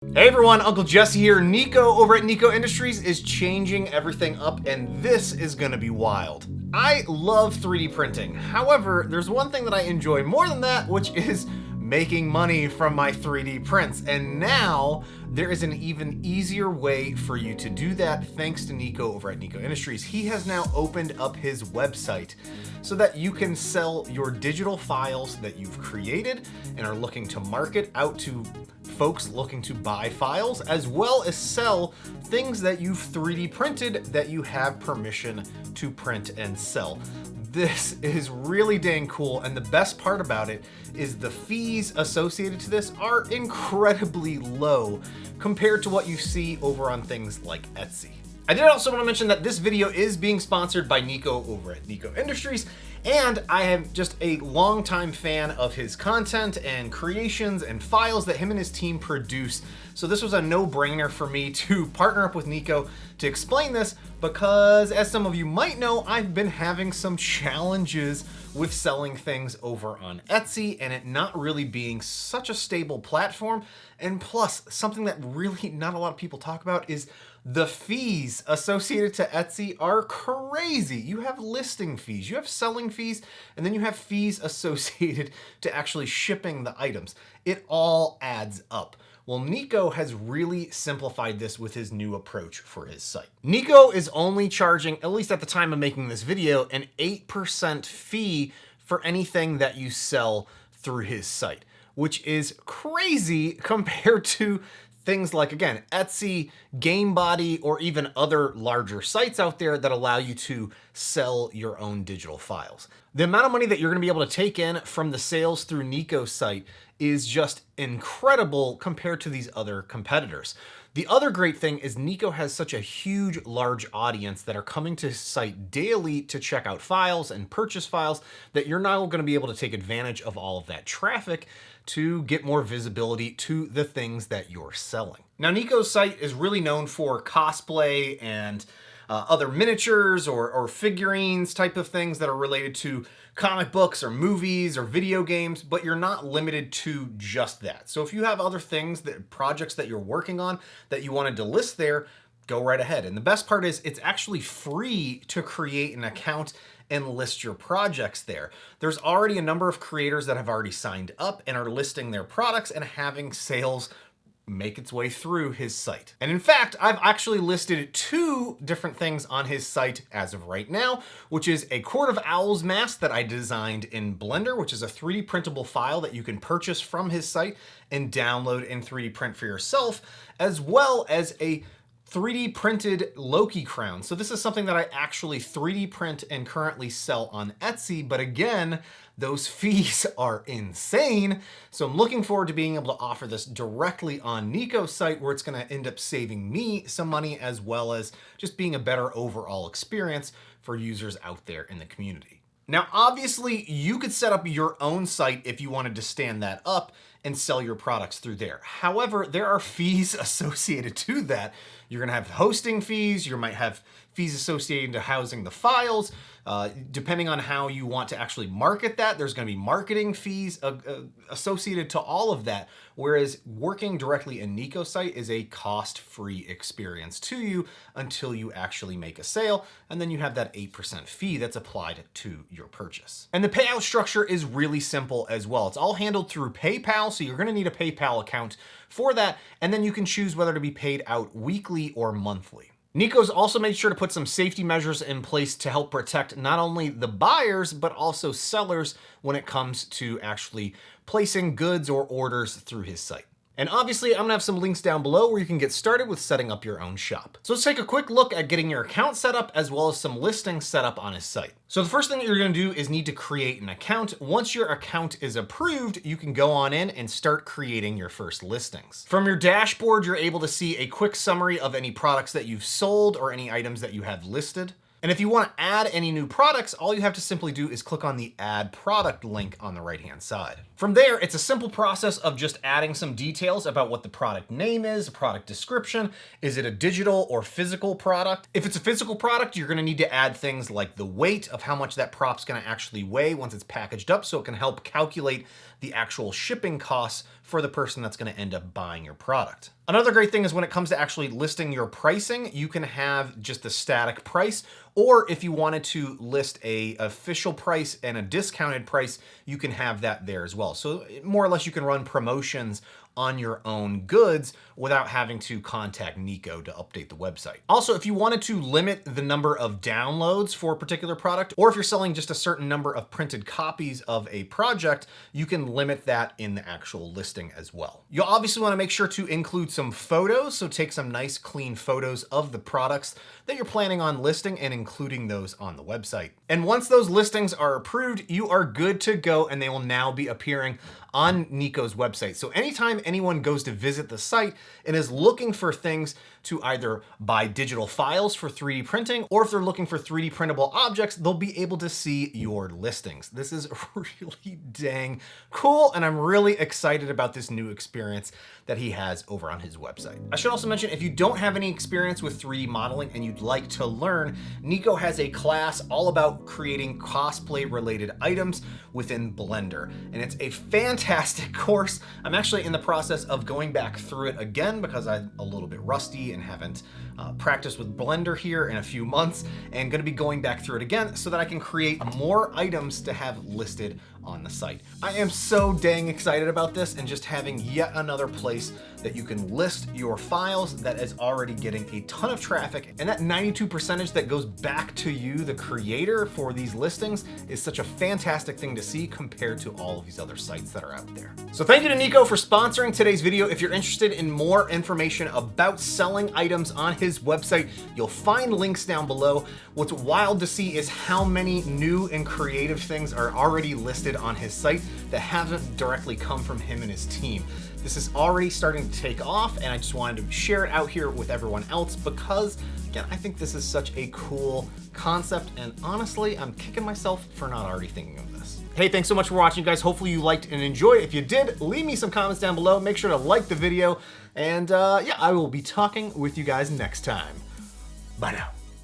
Hey everyone, Uncle Jesse here. Nico over at Nico Industries is changing everything up, and this is gonna be wild. I love 3D printing. However, there's one thing that I enjoy more than that, which is making money from my 3D prints. And now there is an even easier way for you to do that thanks to Nico over at Nico Industries. He has now opened up his website so that you can sell your digital files that you've created and are looking to market out to folks looking to buy files, as well as sell things that you've 3D printed that you have permission to print and sell. This is really dang cool, and the best part about it is the fees associated to this are incredibly low compared to what you see over on things like Etsy. I did also want to mention that this video is being sponsored by Nico over at Nico Industries, and I am just a longtime fan of his content and creations and files that him and his team produce. So this was a no-brainer for me to partner up with Nico to explain this, because as some of you might know, I've been having some challenges with selling things over on Etsy and it not really being such a stable platform. And plus, something that really not a lot of people talk about is the fees associated to Etsy are crazy. You have listing fees, you have selling fees, and then you have fees associated to actually shipping the items. It all adds up. Well, Nico has really simplified this with his new approach for his site. Nico is only charging, at least at the time of making this video, an 8% fee for anything that you sell through his site, which is crazy compared to things like, again, Etsy, GameBody, or even other larger sites out there that allow you to sell your own digital files. The amount of money that you're gonna be able to take in from the sales through Nico's site is just incredible compared to these other competitors. The other great thing is Nico has such a huge, large audience that are coming to his site daily to check out files and purchase files that you're now going to be able to take advantage of all of that traffic to get more visibility to the things that you're selling. Now, Nico's site is really known for cosplay and other miniatures or figurines type of things that are related to comic books or movies or video games, but you're not limited to just that. So if you have other things, projects that you're working on that you wanted to list there, go right ahead. And the best part is it's actually free to create an account and list your projects there. There's already a number of creators that have already signed up and are listing their products and having sales make its way through his site. And in fact, I've actually listed 2 different things on his site as of right now, which is a Court of Owls mask that I designed in Blender, which is a 3D printable file that you can purchase from his site and download and 3D print for yourself, as well as a 3D printed Loki crown. So this is something that I actually 3D print and currently sell on Etsy, but again, those fees are insane. So I'm looking forward to being able to offer this directly on Nico's site, where it's gonna end up saving me some money, as well as just being a better overall experience for users out there in the community. Now, obviously, you could set up your own site if you wanted to stand that up and sell your products through there. However, there are fees associated to that. You're gonna have hosting fees, you might have fees associated to housing the files. Depending on how you want to actually market that, there's gonna be marketing fees associated to all of that. Whereas working directly in Nico's site is a cost-free experience to you until you actually make a sale, and then you have that 8% fee that's applied to your purchase. And the payout structure is really simple as well. It's all handled through PayPal, so you're gonna need a PayPal account for that, and then you can choose whether to be paid out weekly or monthly. Nico's also made sure to put some safety measures in place to help protect not only the buyers, but also sellers when it comes to actually placing goods or orders through his site. And obviously, I'm gonna have some links down below where you can get started with setting up your own shop. So let's take a quick look at getting your account set up, as well as some listings set up on his site. So the first thing that you're gonna do is need to create an account. Once your account is approved, you can go on in and start creating your first listings. From your dashboard, you're able to see a quick summary of any products that you've sold or any items that you have listed. And if you want to add any new products, all you have to simply do is click on the Add Product link on the right-hand side. From there, it's a simple process of just adding some details about what the product name is, a product description. Is it a digital or physical product? If it's a physical product, you're going to need to add things like the weight of how much that prop's going to actually weigh once it's packaged up, so it can help calculate the actual shipping costs for the person that's going to end up buying your product. Another great thing is when it comes to actually listing your pricing, you can have just a static price, or if you wanted to list a official price and a discounted price, you can have that there as well. So more or less you can run promotions on your own goods without having to contact Nico to update the website. Also, if you wanted to limit the number of downloads for a particular product, or if you're selling just a certain number of printed copies of a project, you can limit that in the actual listing as well. You'll obviously want to make sure to include some photos, so take some nice clean photos of the products that you're planning on listing and including those on the website. And once those listings are approved, you are good to go, and they will now be appearing on Nico's website. So anytime anyone goes to visit the site and is looking for things to either buy digital files for 3D printing, or if they're looking for 3D printable objects, they'll be able to see your listings. This is really dang cool, and I'm really excited about this new experience that he has over on his website. I should also mention, if you don't have any experience with 3D modeling and you'd like to learn, Nico has a class all about creating cosplay related items within Blender, and it's a fantastic course. I'm actually in the process of going back through it again because I'm a little bit rusty and haven't practiced with Blender here in a few months, and gonna be going back through it again so that I can create more items to have listed on the site. I am so dang excited about this, and just having yet another place that you can list your files that is already getting a ton of traffic, and that 92% that goes back to you, the creator, for these listings is such a fantastic thing to see compared to all of these other sites that are out there. So thank you to Nico for sponsoring today's video. If you're interested in more information about selling items on his website, you'll find links down below. What's wild to see is how many new and creative things are already listed on his site that haven't directly come from him and his team. This is already starting to take off, and I just wanted to share it out here with everyone else because, again, I think this is such a cool concept, and honestly, I'm kicking myself for not already thinking of this. Hey, thanks so much for watching, guys. Hopefully you liked and enjoyed. If you did, leave me some comments down below. Make sure to like the video, and yeah, I will be talking with you guys next time. Bye now.